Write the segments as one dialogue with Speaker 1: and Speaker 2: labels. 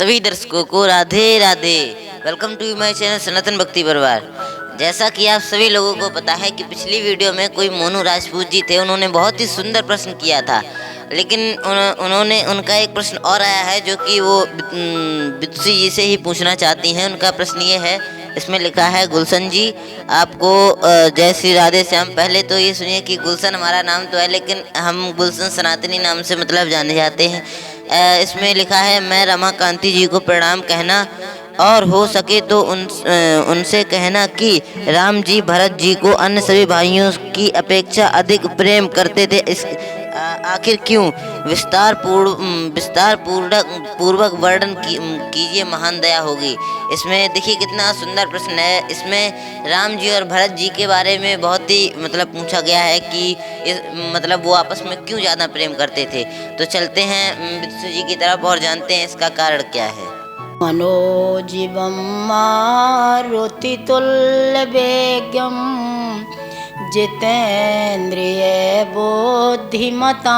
Speaker 1: सभी दर्शकों को Radhe Radhe. Welcome to my channel Sanatan Bhakti Parivar. जैसा कि आप सभी लोगों को पता है कि पिछली वीडियो में कोई मोनू राजपूत जी थे, उन्होंने बहुत ही सुंदर प्रश्न किया था, लेकिन उन्होंने उनका एक प्रश्न और आया है जो कि वो बित्सी जी से ही पूछना चाहती हैं। उनका प्रश्न ये है, इसमें लिखा है, गुलशन जी आपको जय श्री राधे श्याम। पहले तो ये सुनिए कि गुलशन हमारा नाम तो है, लेकिन हम गुलशन सनातनी नाम से मतलब जाने जाते हैं। इसमें लिखा है, मैं रमा कांति जी को प्रणाम कहना और हो सके तो उनसे कहना कि राम जी भरत जी को अन्य सभी भाइयों की अपेक्षा अधिक प्रेम करते थे। इस आखिर क्यों? विस्तार पूर्वक वर्णन कीजिए, महान दया होगी। इसमें देखिए कितना सुंदर प्रश्न है। इसमें राम जी और भरत जी के बारे में बहुत ही मतलब पूछा गया है कि मतलब वो आपस में क्यों ज़्यादा प्रेम करते थे। तो चलते हैं बित्सु जी की तरफ और जानते हैं इसका कारण क्या है।
Speaker 2: मनोजीवं मारुतितुल्यवेगं जितेन्द्रिय बुद्धिमतां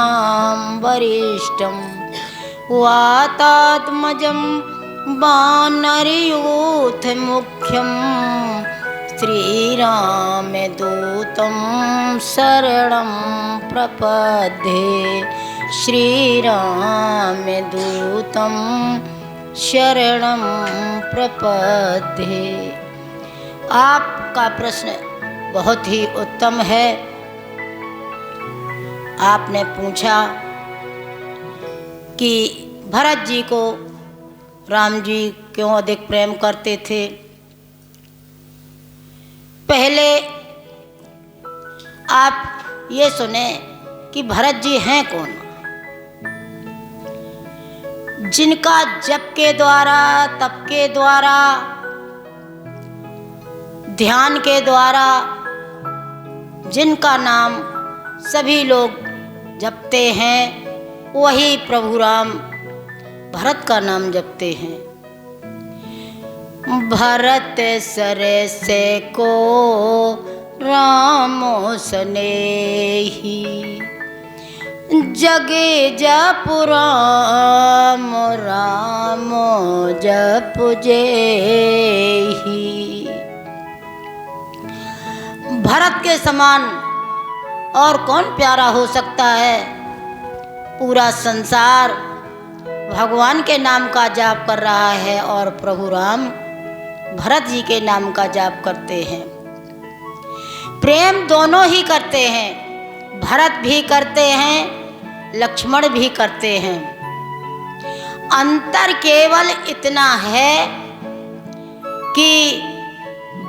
Speaker 2: वरिष्ठं वातात्मजं वानरयूथमुख्यं श्रीरामदूतं शरणं प्रपद्ये। श्रीरामदूतं शरणं प्रपद्ये। आपका प्रश्न बहुत ही उत्तम है। आपने पूछा कि भरत जी को राम जी क्यों अधिक प्रेम करते थे। पहले आप ये सुने कि भरत जी हैं कौन, जिनका जप के द्वारा, तप के द्वारा, ध्यान के द्वारा जिनका नाम सभी लोग जपते हैं, वही प्रभु राम भरत का नाम जपते हैं। भरत सरसे को रामो सनेही, जगे जप राम राम जप जेही। भरत के समान और कौन प्यारा हो सकता है। पूरा संसार भगवान के नाम का जाप कर रहा है और प्रभु राम भरत जी के नाम का जाप करते हैं। प्रेम दोनों ही करते हैं, भरत भी करते हैं, लक्ष्मण भी करते हैं। अंतर केवल इतना है कि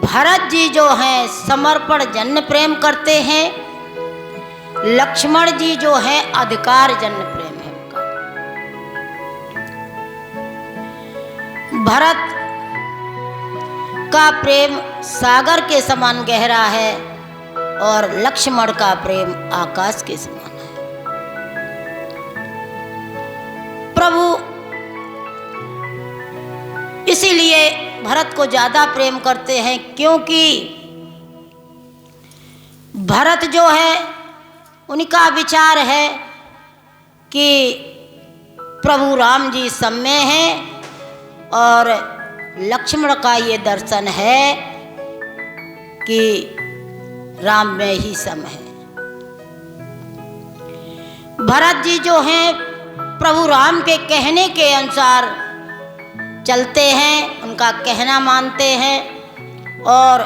Speaker 2: भरत जी जो हैं समर्पण जन्य प्रेम करते हैं, लक्ष्मण जी जो हैं अधिकार जन्य प्रेम है उनका। भरत का प्रेम सागर के समान गहरा है और लक्ष्मण का प्रेम आकाश के समान है। प्रभु इसीलिए भरत को ज्यादा प्रेम करते हैं, क्योंकि भरत जो है उनका विचार है कि प्रभु राम जी सब में हैं और लक्ष्मण का ये दर्शन है कि राम में ही सम है। भरत जी जो हैं प्रभु राम के कहने के अनुसार चलते हैं, उनका कहना मानते हैं। और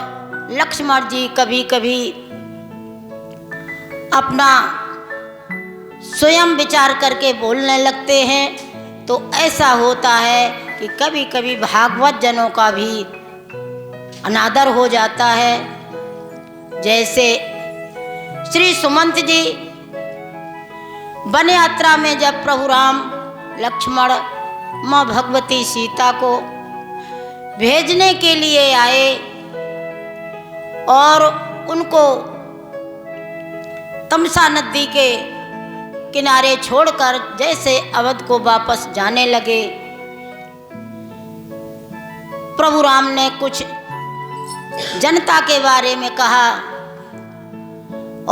Speaker 2: लक्ष्मण जी कभी कभी अपना स्वयं विचार करके बोलने लगते हैं। तो ऐसा होता है कि कभी कभी भागवत जनों का भी अनादर हो जाता है। जैसे श्री सुमंत जी वन यात्रा में जब प्रभु राम लक्ष्मण माँ भगवती सीता को भेजने के लिए आए और उनको तमसा नदी के किनारे छोड़कर जैसे अवध को वापस जाने लगे, प्रभु राम ने कुछ जनता के बारे में कहा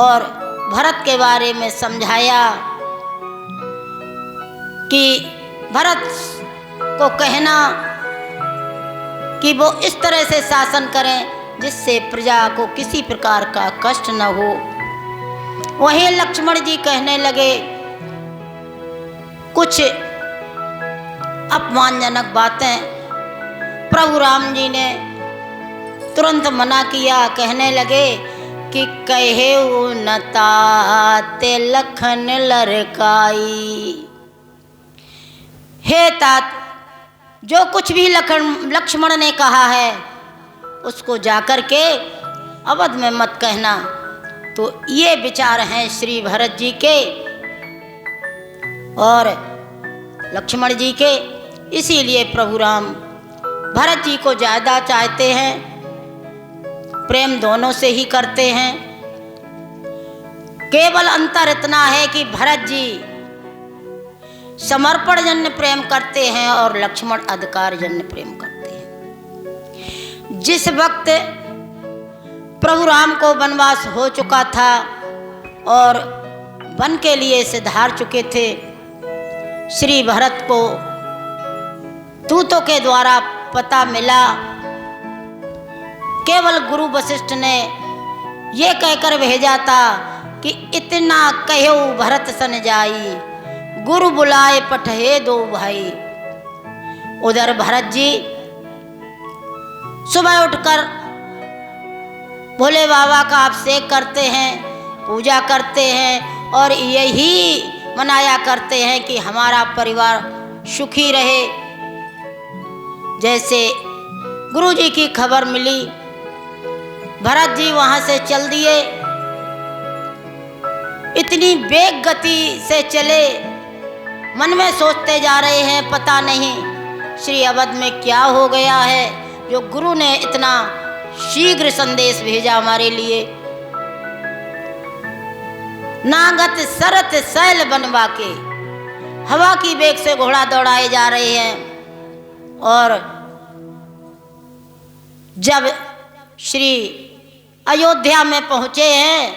Speaker 2: और भरत के बारे में समझाया कि भरत को कहना कि वो इस तरह से शासन करें जिससे प्रजा को किसी प्रकार का कष्ट न हो। वहीं लक्ष्मण जी कहने लगे कुछ अपमानजनक बातें। प्रभु राम जी ने तुरंत मना किया, कहने लगे कि कहे न ताते लखन लड़काई। हे तात, जो कुछ भी लक्ष्मण ने कहा है उसको जाकर के अवध में मत कहना। तो ये विचार हैं श्री भरत जी के और लक्ष्मण जी के। इसीलिए प्रभु राम भरत जी को ज़्यादा चाहते हैं, प्रेम दोनों से ही करते हैं। केवल अंतर इतना है कि भरत जी समर्पण जन्य प्रेम करते हैं और लक्ष्मण अधिकार जन्य प्रेम करते हैं। जिस वक्त प्रभु राम को वनवास हो चुका था और वन के लिए सिधार चुके थे, श्री भरत को दूतों के द्वारा पता मिला। केवल गुरु वशिष्ठ ने ये कहकर भेजा था कि इतना कहो भरत सन जाई, गुरु बुलाए पठे दो भाई। उधर भरत जी सुबह उठकर भोले बाबा का अभिषेक करते हैं, पूजा करते हैं और यही मनाया करते हैं कि हमारा परिवार सुखी रहे। जैसे गुरु जी की खबर मिली, भरत जी वहाँ से चल दिए। इतनी वेग गति से चले, मन में सोचते जा रहे हैं पता नहीं श्री अवध में क्या हो गया है जो गुरु ने इतना शीघ्र संदेश भेजा हमारे लिए। नागत सरत सैल बनवा के हवा की वेग से घोड़ा दौड़ाए जा रहे हैं। और जब श्री अयोध्या में पहुँचे हैं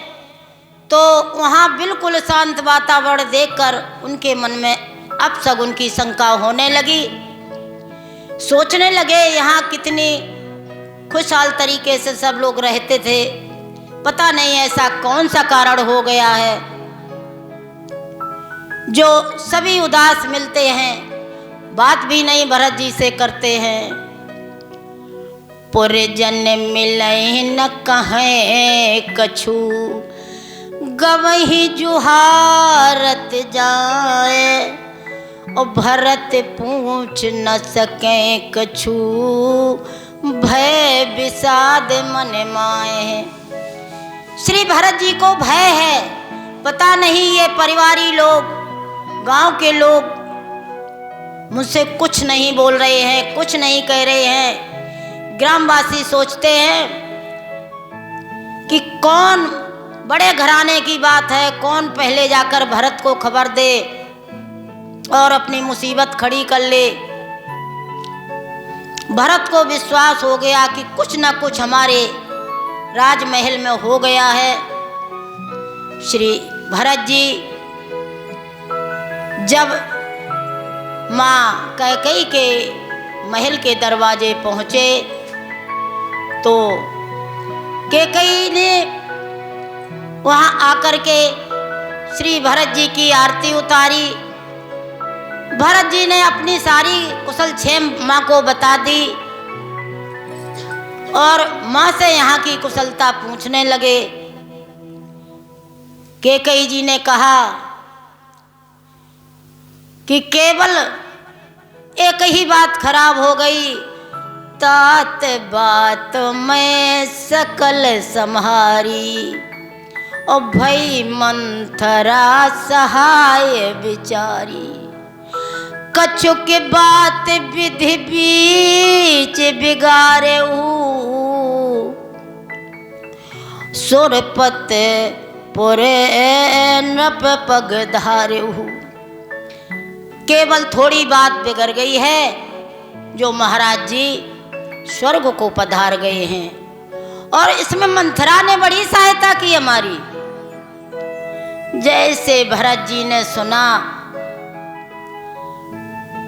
Speaker 2: तो वहाँ बिल्कुल शांत वातावरण देखकर उनके मन में अपशगुन की शंका होने लगी। सोचने लगे यहाँ कितनी खुशहाल तरीके से सब लोग रहते थे, पता नहीं ऐसा कौन सा कारण हो गया है जो सभी उदास मिलते हैं, बात भी नहीं भरत जी से करते हैं। पुरजन मिलई न कहें कछु, गवही जुहारत जाए। और भरत पूछ न सके कछु, भय विषाद मन माए। श्री भरत जी को भय है, पता नहीं ये परिवारी लोग, गांव के लोग मुझसे कुछ नहीं बोल रहे हैं, कुछ नहीं कह रहे हैं। ग्रामवासी सोचते हैं कि कौन बड़े घराने की बात है, कौन पहले जाकर भरत को खबर दे और अपनी मुसीबत खड़ी कर ले। भरत को विश्वास हो गया कि कुछ न कुछ हमारे राजमहल में हो गया है। श्री भरत जी जब माँ कैकेयी के महल के दरवाजे पहुँचे तो कैकेयी ने वहाँ आकर के श्री भरत जी की आरती उतारी। भरत जी ने अपनी सारी कुशल क्षेम माँ को बता दी और माँ से यहाँ की कुशलता पूछने लगे। कैकेयी जी ने कहा कि केवल एक ही बात खराब हो गई, तात बात मैं सकल सम्हारी। और भई मंथरा सहाय बिचारी, कछु के बात विधि बीच बिगारे। सुरपत पुरे नप पग धारे। केवल थोड़ी बात बिगड़ गई है जो महाराज जी स्वर्ग को पधार गए हैं और इसमें मंथरा ने बड़ी सहायता की हमारी। जैसे भरत जी ने सुना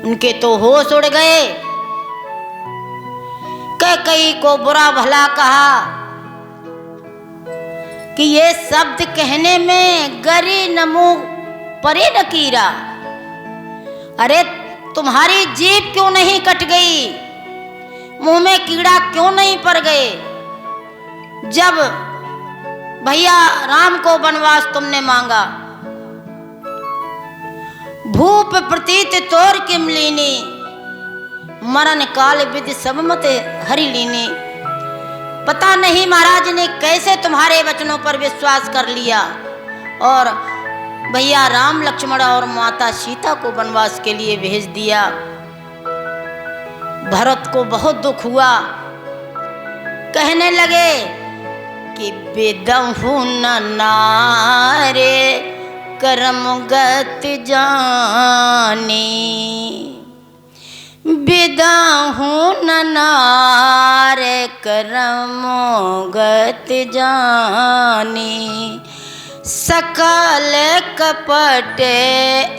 Speaker 2: उनके तो होश उड़ गए। कैकेयी को बुरा भला कहा कि ये शब्द कहने में गरी नमू परे न कीरा। अरे तुम्हारी जीभ क्यों नहीं कट गई, मुंह में कीड़ा क्यों नहीं पड़ गए? जब भैया राम को वनवास तुमने मांगा, भूप प्रतीत तोर किम लीनी, मरण काल विधि सब मत हरि लीनी। पता नहीं महाराज ने कैसे तुम्हारे वचनों पर विश्वास कर लिया और भैया राम लक्ष्मण और माता सीता को वनवास के लिए भेज दिया। भरत को बहुत दुख हुआ, कहने लगे कि बेदहु न नारे करम गत जानी, बेदहु न नारे करम गत जानी, सकल कपट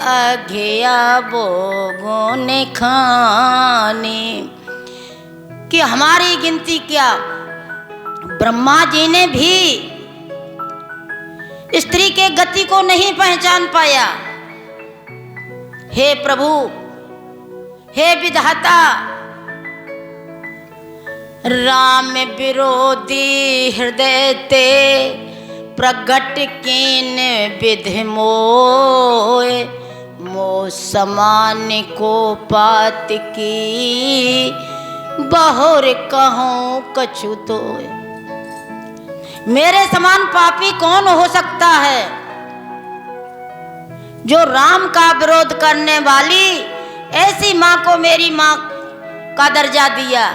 Speaker 2: अघिया बोगुन खानी। कि हमारी गिनती क्या, ब्रह्मा जी ने भी स्त्री के गति को नहीं पहचान पाया। हे प्रभु, हे विधाता, राम विरोधी हृदय ते प्रगट कीन विधि मोय, मो समान को पात की बहुर कहूँ कछु तोय। मेरे समान पापी कौन हो सकता है जो राम का विरोध करने वाली ऐसी मां को मेरी मां का दर्जा दिया।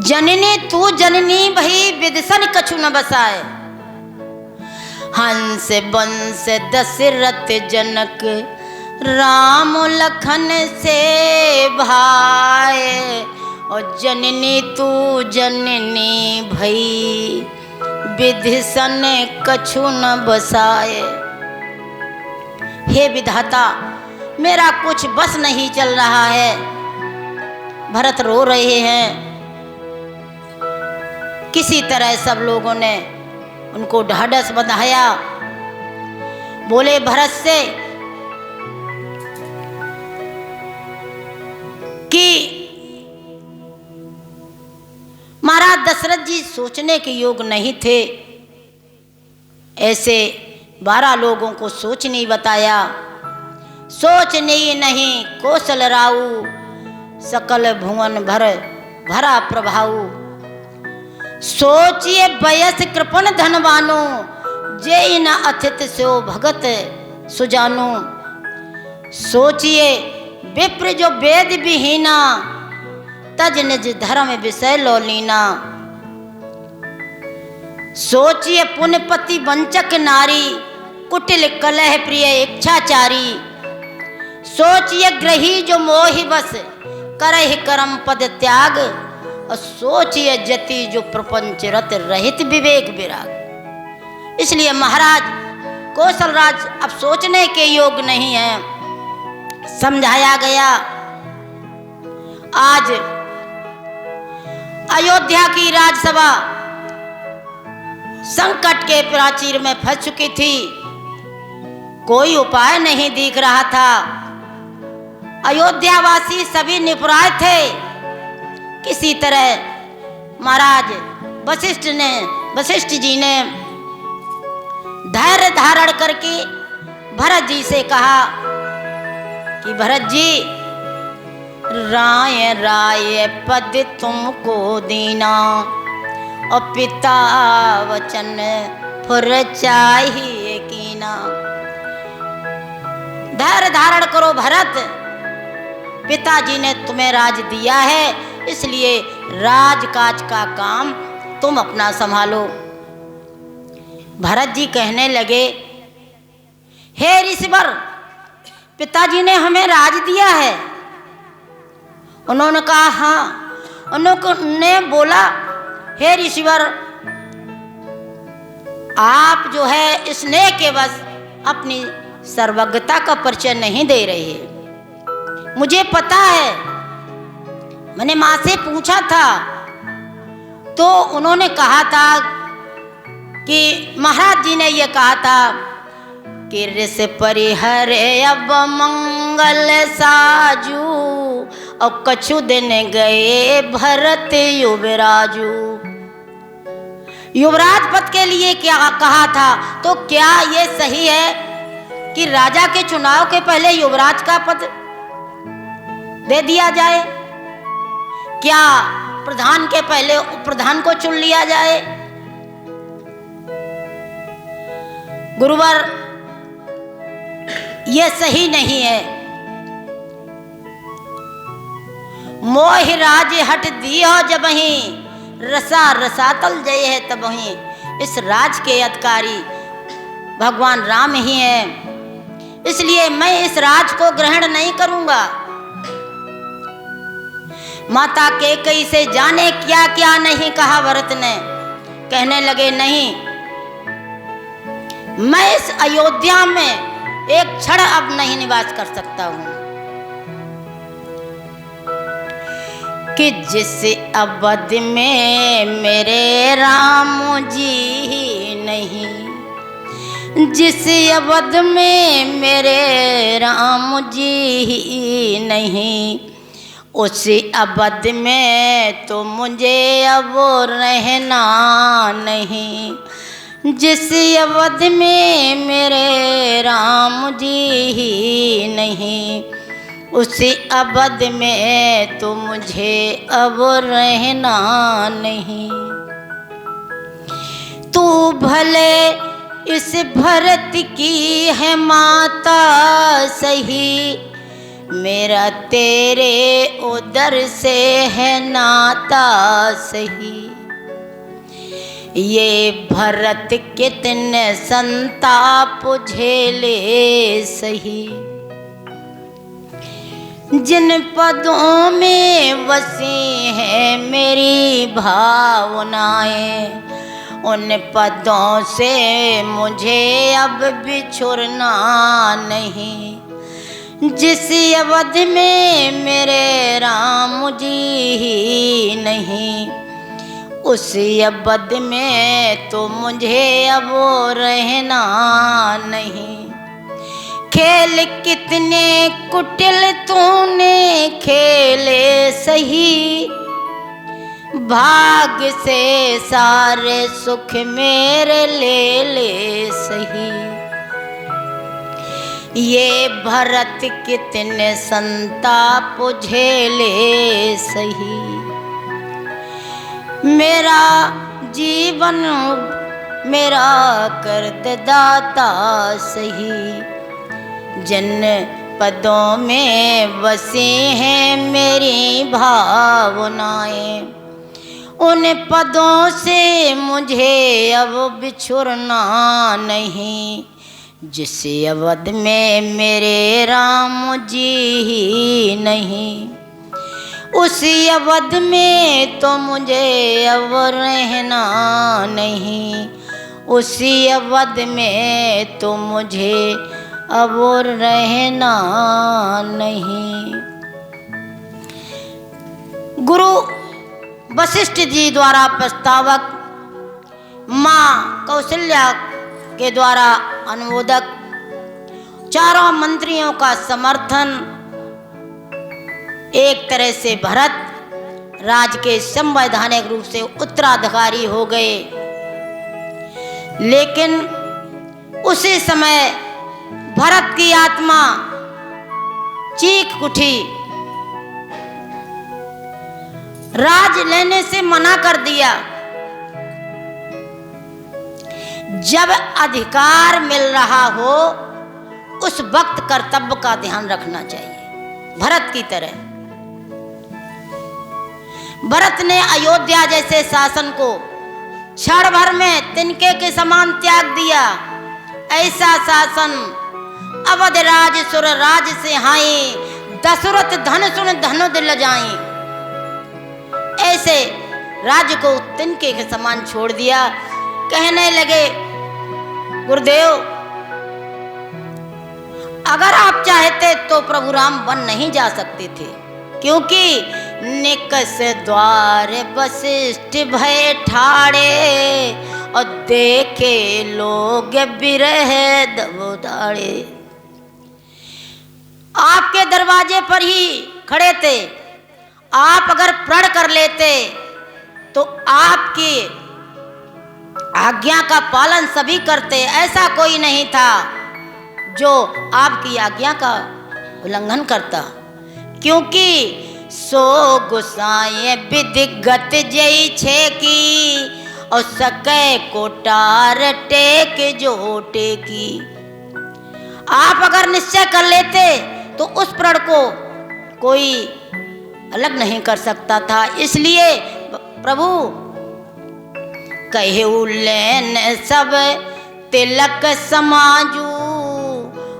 Speaker 2: जननी तू जननी भई विदिशन कछु न बसाए, हंस बंस दशरथ जनक राम लखन से भाए, और जननी तू जननी भई विदिशन कछु न बसाए। हे विधाता, मेरा कुछ बस नहीं चल रहा है। भरत रो रहे हैं। किसी तरह सब लोगों ने उनको ढाढ़स बंधाया। बोले भरत से कि महाराज दशरथ जी सोचने के योग नहीं थे। ऐसे 12 लोगों को सोच नहीं बताया। सोचने नहीं कौशल राऊ, सकल भुवन भरा प्रभाऊ। सोचिए बयस कृपण धनवानो, जे न अथित सो भगत सुजानो। सोचिए विप्र जो वेद विहीना, तज निज धर्म विषय लो लीना। सोचिए पुण्यपति वंचक नारी, कुटिल कलह प्रिय इच्छाचारी। सोचिए ग्रही जो मोहि बस, करहि कर्म पद त्याग। और सोचिए जति जो प्रपंच रत रहित विवेक विराग। इसलिए महाराज कौशलराज अब सोचने के योग नहीं है। समझाया गया। आज अयोध्या की राजसभा संकट के प्राचीर में फंस चुकी थी। कोई उपाय नहीं दिख रहा था। अयोध्यावासी सभी निपुराय थे। किसी तरह महाराज वशिष्ठ जी ने धैर्य धारण करके भरत जी से कहा कि भरत जी, राय राय पद तुमको दीना, और पिता वचन फुर चाहिए कीना। धैर्य धारण करो भरत, पिताजी ने तुम्हें राज दिया है, इसलिए राजकाज का काम तुम अपना संभालो। भरत जी कहने लगे, हे ऋषिवर, पिताजी ने हमें राज दिया है। उन्होंने कहा हाँ। उन्होंने बोला, हे ऋषिवर, आप जो है स्नेह के बस अपनी सर्वज्ञता का परिचय नहीं दे रहे। मुझे पता है, मैंने माँ से पूछा था तो उन्होंने कहा था कि महाराज जी ने ये कहा था कि ऋष परिहरे अब मंगल साजू और कछु दिन गए भरत युवराजू। युवराज पद के लिए क्या कहा था, तो क्या ये सही है कि राजा के चुनाव के पहले युवराज का पद दे दिया जाए? क्या प्रधान के पहले प्रधान को चुन लिया जाए? गुरुवर, ये सही नहीं है। मोह राज हट दियो जब ही रसा रसातल जय है तब ही। इस राज के अधिकारी भगवान राम ही हैं, इसलिए मैं इस राज को ग्रहण नहीं करूंगा। माता के कई से जाने क्या क्या नहीं कहा भरत ने। कहने लगे नहीं, मैं इस अयोध्या में एक क्षण अब नहीं निवास कर सकता हूं कि जिस अवध में मेरे राम जी नहीं, जिस अवध में मेरे राम जी नहीं, उस अवध में तो मुझे अब रहना नहीं। जिस अवध में मेरे राम जी नहीं, उस अवध में तो मुझे अब रहना नहीं। तू भले इस भरत की है माता सही, मेरा तेरे उदर से है नाता सही। ये भरत कितने संताप झेले सही, जिन पदों में बसी है मेरी भावनाएं, उन पदों से मुझे अब बिछुड़ना नहीं। जिस अवध में मेरे राम जी नहीं, उस अवध में तो मुझे अब रहना नहीं। खेल कितने कुटिल तूने खेले सही, भाग से सारे सुख मेरे ले ले सही। ये भरत कितने संताप झेले सही, मेरा जीवन मेरा कर्त दाता सही। जिन पदों में बसी हैं मेरी भावनाएं, उन पदों से मुझे अब बिछुड़ना नहीं। जिस अवध में मेरे राम जी नहीं, उस अवध में तो मुझे अब रहना नहीं। उसी अवध में तो मुझे अब रहना नहीं। गुरु वशिष्ठ जी द्वारा प्रस्तावक, माँ कौशल्या के द्वारा अनुमोदक, चारों मंत्रियों का समर्थन, एक तरह से भरत राज के संवैधानिक रूप से उत्तराधिकारी हो गए। लेकिन उसी समय भरत की आत्मा चीख उठी, राज लेने से मना कर दिया। जब अधिकार मिल रहा हो उस वक्त कर्तव्य का ध्यान रखना चाहिए। भरत की तरह भरत ने अयोध्या जैसे शासन को क्षण भर में तिनके के समान त्याग दिया। ऐसा शासन अवध राज सुर राज से हाई, दशरथ धन सुन धनु दिल जाई। ऐसे राज्य को तिनके के समान छोड़ दिया। कहने लगे, गुरुदेव अगर आप चाहते तो प्रभु राम बन नहीं जा सकते थे, क्योंकि निकस द्वार वशिष्ठ भय ठाड़े और देखे लोग बिरह दबोदाड़े। आपके दरवाजे पर ही खड़े थे, आप अगर प्रण कर लेते तो आपकी आज्ञा का पालन सभी करते, ऐसा कोई नहीं था जो आपकी आज्ञा का उल्लंघन करता। क्योंकि सो गुसाए विधिगत जई छे की और सके कोटार टेक जो टेकी। आप अगर निश्चय कर लेते तो उस प्रण को कोई अलग नहीं कर सकता था। इसलिए प्रभु कहे उल्लेन सब तिलक समाजू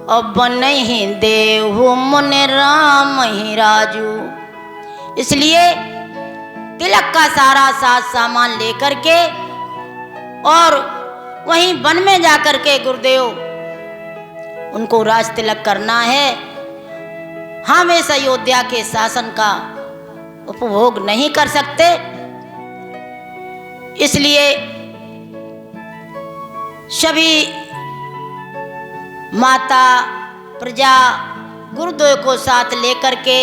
Speaker 2: और बनहि देहु मुन राम ही राजू। इसलिए तिलक का सारा साज सामान लेकर के और वहीं वन में जाकर के गुरुदेव उनको राज तिलक करना है। हम इस अयोध्या के शासन का उपभोग नहीं कर सकते। इसलिए सभी माता प्रजा गुरुदेव को साथ लेकर के,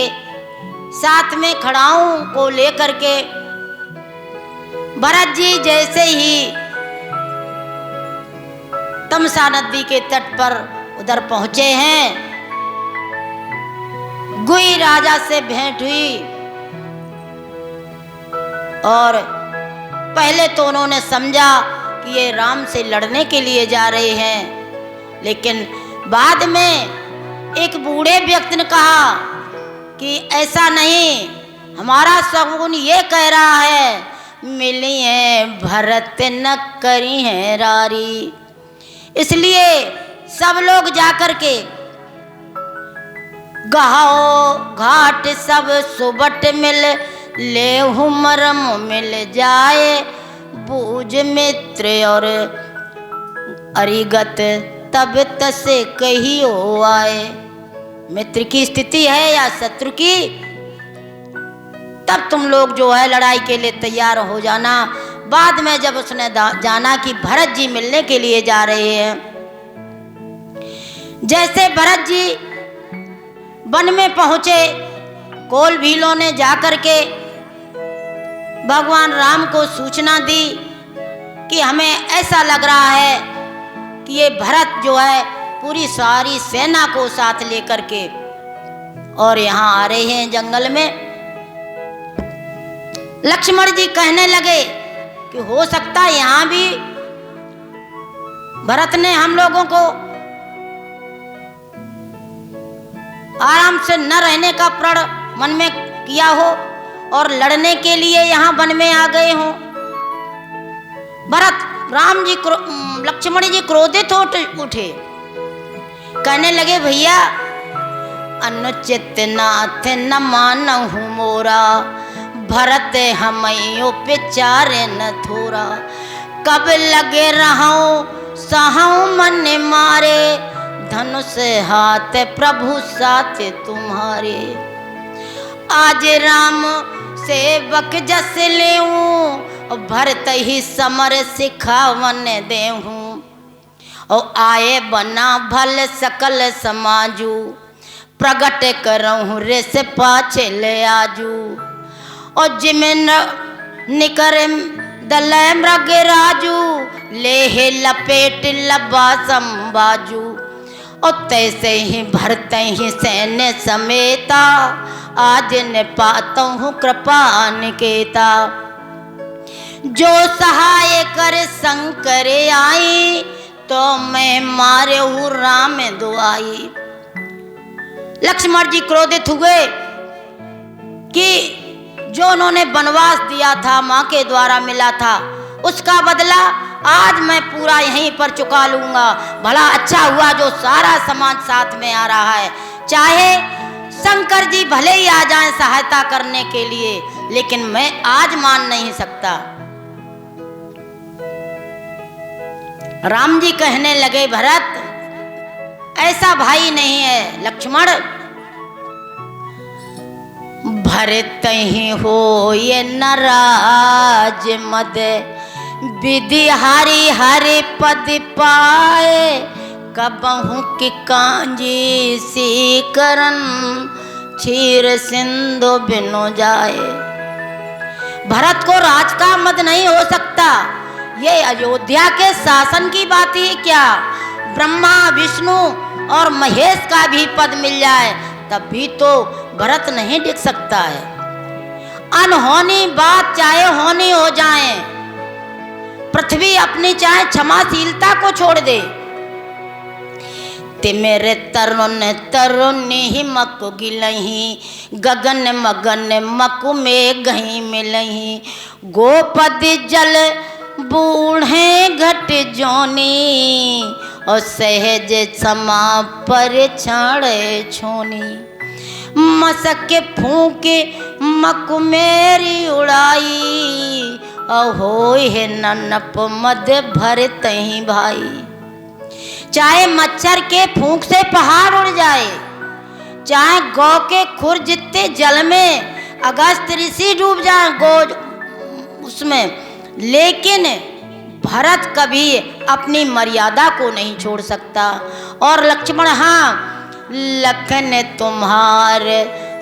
Speaker 2: साथ में खड़ाओं को लेकर के भरत जी जैसे ही तमसा नदी के तट पर उधर पहुंचे हैं, गुई राजा से भेंट हुई और पहले तो उन्होंने समझा कि ये राम से लड़ने के लिए जा रहे हैं, लेकिन बाद में एक बूढ़े व्यक्ति ने कहा कि ऐसा नहीं, हमारा सगुन ये कह रहा है मिली है भरत न करी है रारी। इसलिए सब लोग जाकर के गहाओ घाट सब सुबट मिल ले मरम मिल जाए बूझ मित्र और अरिगत तब तसे कहियो आए। मित्र की स्थिति है या शत्रु की, तब तुम लोग जो है लड़ाई के लिए तैयार हो जाना। बाद में जब उसने जाना कि भरत जी मिलने के लिए जा रहे हैं, जैसे भरत जी वन में पहुंचे, कोल भीलों ने जाकर के भगवान राम को सूचना दी कि हमें ऐसा लग रहा है कि ये भरत जो है पूरी सारी सेना को साथ लेकर के और यहाँ आ रहे हैं जंगल में। लक्ष्मण जी कहने लगे कि हो सकता है यहाँ भी भरत ने हम लोगों को आराम से न रहने का प्रण मन में किया हो और लड़ने के लिए यहाँ वन में आ गए हों। भरत राम जी लक्ष्मण जी क्रोधित हो उठे, कहने लगे भैया अनुचित नाथ न मानहु मोरा, भरत हमयो विचार न थोरा। कब लगे रहूं सहूं मन मारे, धनुष हाथ प्रभु साथ तुम्हारे। आज राम सेवक जस लेऊं, भरत ही समर सिखावन देहूं। और आए बना भल सकल समाजू, प्रगट करऊं रे से पाछे ले आजू। और जिमें निकर दल मृग राजू, ले लपेट लबा संबाजू। और तैसे ही भरते ही सैन्य समेता, आज ने पाता हूँ कृपा निकेता। जो सहाय कर शंकर आई, तो मैं मारे हूँ राम दुआई। लक्ष्मण जी क्रोधित हुए कि जो उन्होंने वनवास दिया था, माँ के द्वारा मिला था, उसका बदला आज मैं पूरा यहीं पर चुका लूंगा। भला अच्छा हुआ जो सारा समाज साथ में आ रहा है। चाहे शंकर जी भले ही आ जाएं सहायता करने के लिए, लेकिन मैं आज मान नहीं सकता। राम जी कहने लगे भरत ऐसा भाई नहीं है लक्ष्मण। भरत ही हो ये नाराज मद, विधि हरि हरि पद पाए, कबहू की कांजी सी करन, क्षीर सिंधु बिनु जाए। भरत को राज का मद नहीं हो सकता। ये अयोध्या के शासन की बात ही क्या, ब्रह्मा विष्णु और महेश का भी पद मिल जाए तब भी तो भरत नहीं टिक सकता है। अनहोनी बात चाहे होनी हो जाए, पृथ्वी अपनी चाहे क्षमाशीलता को छोड़ दे। ते मेरे तरुण तरुणी मकु गिलही, गगन मगन मकु में गही मिलही, गोपद जल बूढ़े घट जोनी, और सहज समा पर छाड़ छोनी, मसक फूके मकु मेरी उड़ाई, अहो है ननप मद भरत ही भाई। चाहे मच्छर के फूंक से पहाड़ उड़ जाए, चाहे गौ के खुर जितने जल में अगस्त ऋषि डूब जाए गोज उसमें, लेकिन भरत कभी अपनी मर्यादा को नहीं छोड़ सकता। और लक्ष्मण, हाँ लखन तुम्हार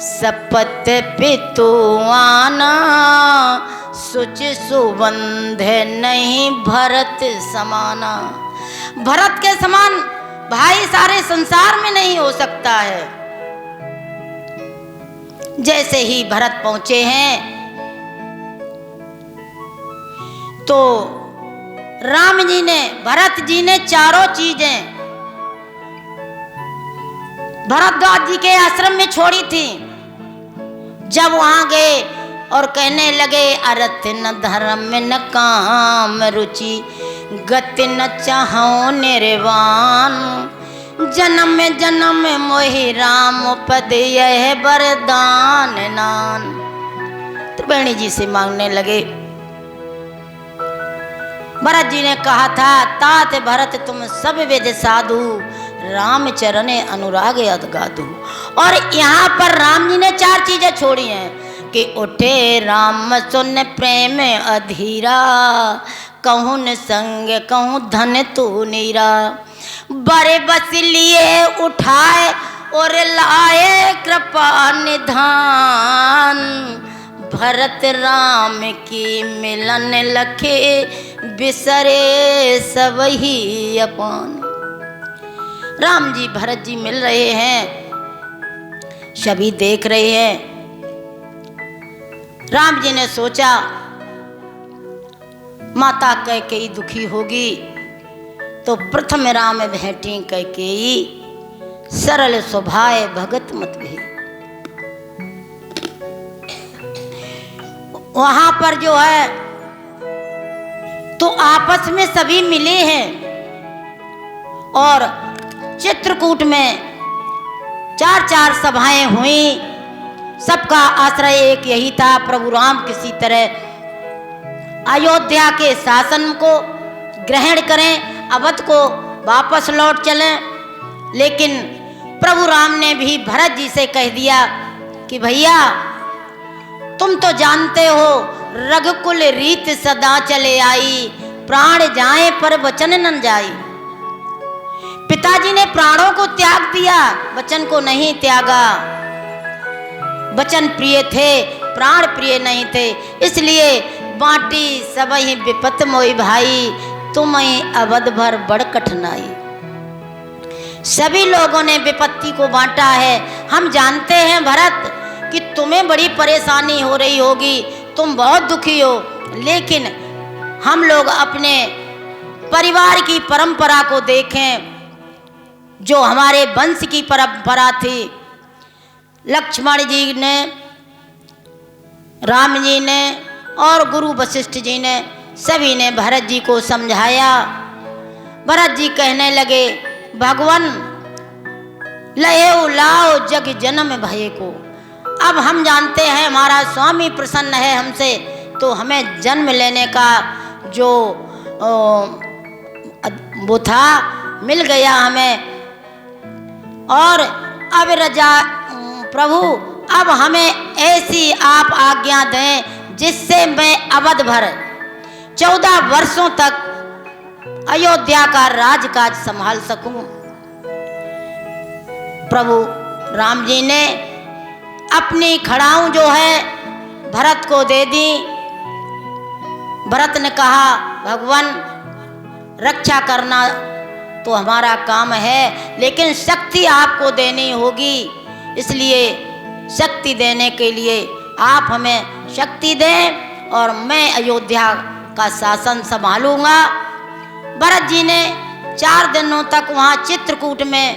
Speaker 2: सपत पितुआना, सुच सुबंध नहीं भरत समाना। भरत के समान भाई सारे संसार में नहीं हो सकता है। जैसे ही भरत पहुंचे हैं तो राम जी ने, भरत जी ने चारों चीजें भरद्वाज जी के आश्रम में छोड़ी थी। जब वहां गए और कहने लगे, अरथ न धर्म न काम रुचि, गति न चाहो निर्वाण, जन्म जन्म मोहि राम पद यह वरदान नान। त्रिवेणी जी से मांगने लगे। भरत जी ने कहा था, तात भरत तुम सब वेद साधु, राम चरणे अनुराग अदगाधु। और यहाँ पर राम जी ने चार चीजें छोड़ी हैं कि उठे राम सुन प्रेम अधीरा, कहूँ न संग कहूँ धन तू नीरा, बड़े बस लिए उठाए और लाए कृपा निधान, भरत राम की मिलन लखे बिसरे सब ही अपन। राम जी भरत जी मिल रहे हैं, सभी देख रहे हैं। राम जी ने सोचा माता कैकेयी दुखी होगी तो प्रथम राम भेंटी कैकेयी, सरल स्वभाव भगत मत भी। वहां पर जो है तो आपस में सभी मिले हैं और चित्रकूट में चार चार सभाएं हुई। सबका आश्रय एक यही था, प्रभु राम किसी तरह अयोध्या के शासन को ग्रहण करें, अवध को वापस लौट चलें। लेकिन प्रभु राम ने भी भरत जी से कह दिया कि भैया तुम तो जानते हो रघुकुल रीत सदा चले आई, प्राण जाए पर वचन न जाई। पिताजी ने प्राणों को त्याग दिया, वचन को नहीं त्यागा। वचन प्रिय थे, प्राण प्रिय नहीं थे, इसलिए बांटी सब ही विपत मोई भाई, तुम ही अवध भर बड़ कठिनाई। सभी लोगों ने विपत्ति को बांटा है। हम जानते हैं भरत कि तुम्हें बड़ी परेशानी हो रही होगी, तुम बहुत दुखी हो, लेकिन हम लोग अपने परिवार की परंपरा को देखें, जो हमारे वंश की परंपरा थी। लक्ष्मण जी ने, राम जी ने और गुरु वशिष्ठ जी ने, सभी ने भरत जी को समझाया। भरत जी कहने लगे, भगवान लयो लाओ जग जन्म भय को। अब हम जानते हैं हमारा स्वामी प्रसन्न है हमसे, तो हमें जन्म लेने का जो वो था मिल गया हमें। और अब रजा प्रभु अब हमें ऐसी आप आज्ञा दें जिससे मैं अवध भर 14 वर्षों तक अयोध्या का राजकाज संभाल सकूं। प्रभु राम जी ने अपनी खड़ाऊं जो है भरत को दे दी। भरत ने कहा भगवान रक्षा करना तो हमारा काम है, लेकिन शक्ति आपको देनी होगी, इसलिए शक्ति देने के लिए आप हमें शक्ति दें और मैं अयोध्या का शासन संभालूंगा। भरत जी ने 4 दिनों तक वहाँ चित्रकूट में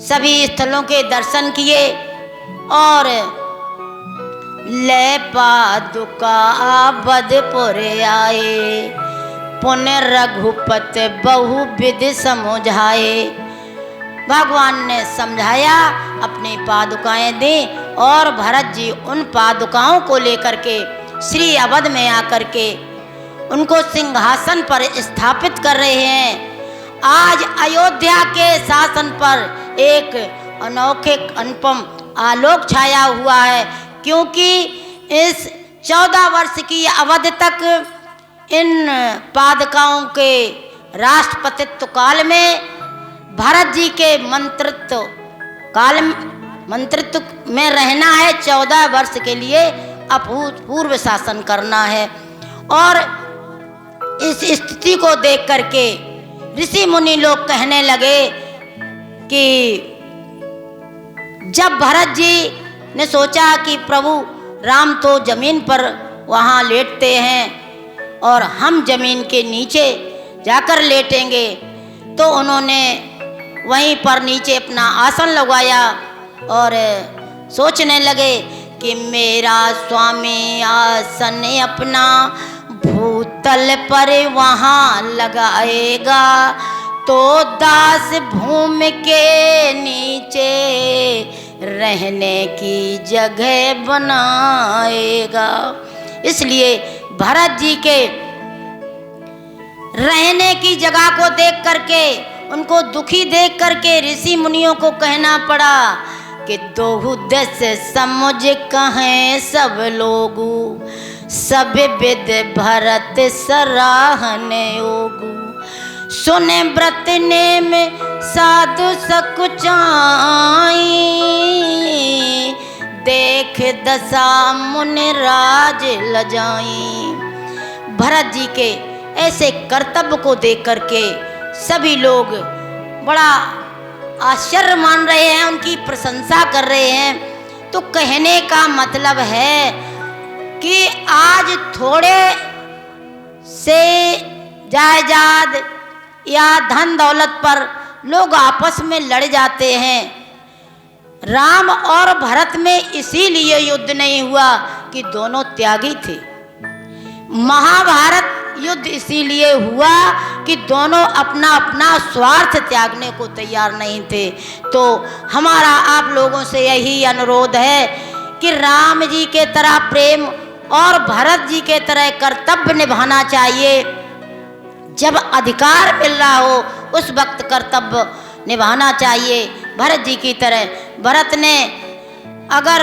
Speaker 2: सभी स्थलों के दर्शन किए और ले पादुका बदपुर आए, पुण्य रघुपत बहु विधि समझाए। भगवान ने समझाया, अपनी पादुकाएं दी और भरत जी उन पादुकाओं को लेकर के श्री अवध में आकर के उनको सिंहासन पर स्थापित कर रहे हैं। आज अयोध्या के शासन पर एक अनोखे अनुपम आलोक छाया हुआ है, क्योंकि इस 14 वर्ष की अवधि तक इन पादुकाओं के राष्ट्रपतित्व काल में भरत जी के मंत्रित्व में रहना है। 14 वर्ष के लिए अभूतपूर्व शासन करना है। और इस स्थिति को देख करके ऋषि मुनि लोग कहने लगे कि जब भरत जी ने सोचा कि प्रभु राम तो जमीन पर वहाँ लेटते हैं और हम जमीन के नीचे जाकर लेटेंगे, तो उन्होंने वहीं पर नीचे अपना आसन लगाया और सोचने लगे कि मेरा स्वामी आसन अपना भूतल पर वहाँ लगाएगा तो दास भूमि के नीचे रहने की जगह बनाएगा। इसलिए भरत जी के रहने की जगह को देख करके, उनको दुखी देख करके ऋषि मुनियों को कहना पड़ा कि दोहु दस समझ कहें सब लोगू, सब विद भरत सराहने योगू। सुने व्रत नेम साधु सकुचाई, देख दशा मुनि राज लजाई। भरत जी के ऐसे कर्तव्य को देख करके सभी लोग बड़ा आश्चर्य मान रहे हैं, उनकी प्रशंसा कर रहे हैं। तो कहने का मतलब है कि आज थोड़े से जायदाद या धन दौलत पर लोग आपस में लड़ जाते हैं। राम और भरत में इसीलिए युद्ध नहीं हुआ कि दोनों त्यागी थे। महाभारत युद्ध इसीलिए हुआ कि दोनों अपना अपना स्वार्थ त्यागने को तैयार नहीं थे। तो हमारा आप लोगों से यही अनुरोध है कि राम जी के तरह प्रेम और भरत जी के तरह कर्तव्य निभाना चाहिए। जब अधिकार मिल रहा हो उस वक्त कर्तव्य निभाना चाहिए। भरत जी की तरह भरत ने, अगर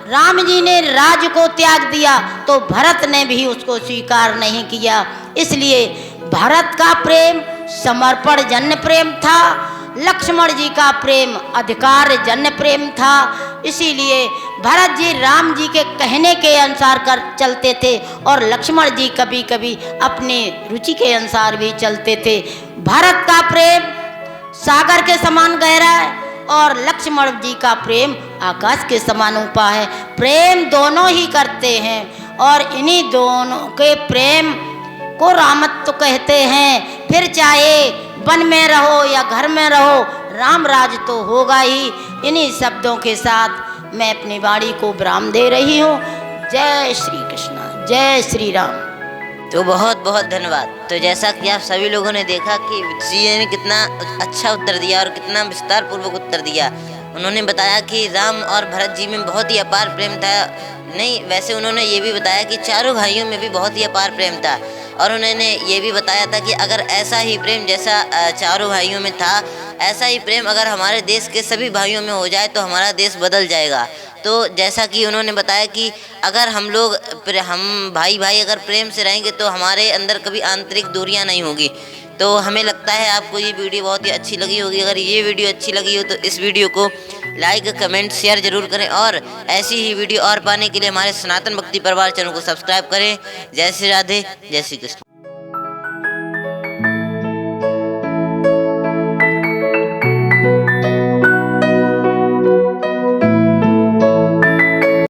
Speaker 2: राम जी ने राज्य को त्याग दिया तो भरत ने भी उसको स्वीकार नहीं किया। इसलिए भरत का प्रेम समर्पण जन्य प्रेम था, लक्ष्मण जी का प्रेम अधिकार जन्य प्रेम था। इसीलिए भरत जी राम जी के कहने के अनुसार कर चलते थे और लक्ष्मण जी कभी कभी अपनी रुचि के अनुसार भी चलते थे। भरत का प्रेम सागर के समान गहरा है और लक्ष्मण जी का प्रेम आकाश के समान ऊपा है। प्रेम दोनों ही करते हैं और इन्हीं दोनों के प्रेम को रामत्व कहते हैं। फिर चाहे वन में रहो या घर में रहो, राम राज तो होगा ही। इन्हीं शब्दों के साथ मैं अपनी वाणी को विराम दे रही हूँ। जय श्री कृष्ण, जय श्री राम।
Speaker 1: तो बहुत बहुत धन्यवाद। तो जैसा कि आप सभी लोगों ने देखा कि जी ने कितना अच्छा उत्तर दिया और कितना विस्तार पूर्वक उत्तर दिया। उन्होंने बताया कि राम और भरत जी में बहुत ही अपार प्रेम था। नहीं, वैसे उन्होंने ये भी बताया कि चारों भाइयों में भी बहुत ही अपार प्रेम था और उन्होंने ये भी बताया था कि अगर ऐसा ही प्रेम जैसा चारों भाइयों में था, ऐसा ही प्रेम अगर हमारे देश के सभी भाइयों में हो जाए तो हमारा देश बदल जाएगा। तो जैसा कि उन्होंने बताया कि अगर हम भाई भाई अगर प्रेम से रहेंगे तो हमारे अंदर कभी आंतरिक दूरियां नहीं होगी। तो हमें लगता है आपको ये वीडियो बहुत ही अच्छी लगी होगी। अगर ये वीडियो अच्छी लगी हो तो इस वीडियो को लाइक, कमेंट, शेयर जरूर करें और ऐसी ही वीडियो और पाने के लिए हमारे सनातन भक्ति परिवार चैनल को सब्सक्राइब करें। जय श्री राधे, जय श्री कृष्ण।